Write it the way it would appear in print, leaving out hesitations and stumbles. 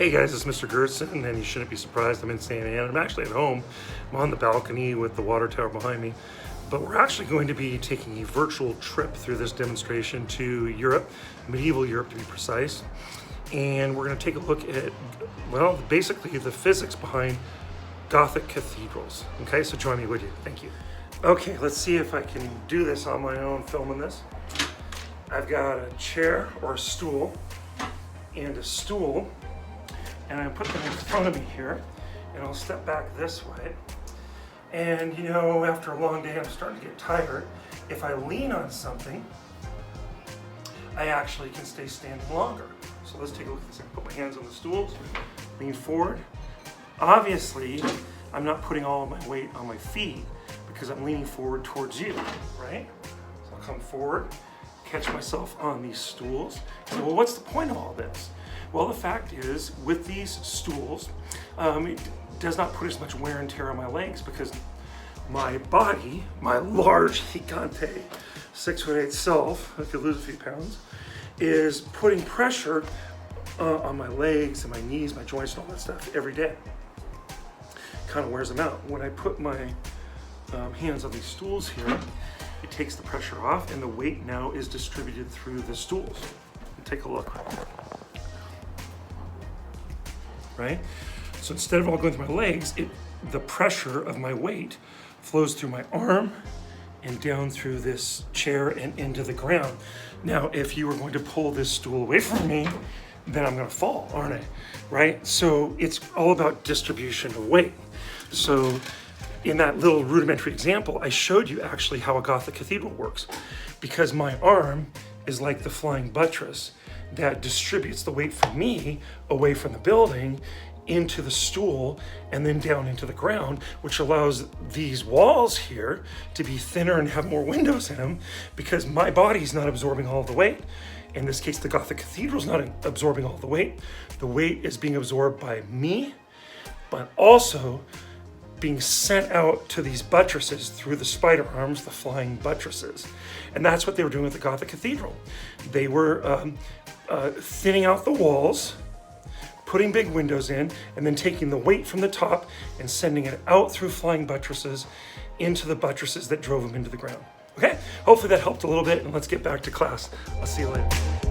Hey guys, it's Mr. Gerson, and you shouldn't be surprised I'm in Santa Ana. I'm actually at home. I'm on the balcony with the water tower behind me. But we're actually going to be taking a virtual trip through this demonstration to Europe, medieval Europe to be precise. And we're going to take a look at, well, basically the physics behind Gothic cathedrals. Okay, so join me, would you? Thank you. Okay, let's see if I can do this on my own, filming this. I've got a chair or a stool and a stool, and I put them in front of me here, and I'll step back this way. And you know, after a long day, I'm starting to get tired. If I lean on something, I actually can stay standing longer. So let's take a look at this. I put my hands on the stools, lean forward. Obviously, I'm not putting all of my weight on my feet because I'm leaning forward towards you, right? So I'll come forward, catch myself on these stools. So, well, what's the point of all this? Well, the fact is, with these stools, it does not put as much wear and tear on my legs because my body, my large, gigante, 6'8" self, I could lose a few pounds, is putting pressure on my legs and my knees, my joints, and all that stuff every day. Kind of wears them out. When I put my hands on these stools here, it takes the pressure off, and the weight now is distributed through the stools. Take a look. Right? So instead of all going through my legs, the pressure of my weight flows through my arm and down through this chair and into the ground. Now, if you were going to pull this stool away from me, then I'm gonna fall, aren't I? Right? So it's all about distribution of weight. So in that little rudimentary example, I showed you actually how a Gothic cathedral works, because my arm is like the flying buttress that distributes the weight from me away from the building into the stool and then down into the ground, which allows these walls here to be thinner and have more windows in them because my body's not absorbing all of the weight. In this case, the Gothic cathedral's not absorbing all of the weight. The weight is being absorbed by me, but also being sent out to these buttresses through the spider arms, the flying buttresses. And that's what they were doing with the Gothic cathedral. They were thinning out the walls, putting big windows in, and then taking the weight from the top and sending it out through flying buttresses into the buttresses that drove them into the ground. Okay, hopefully that helped a little bit, and let's get back to class. I'll see you later.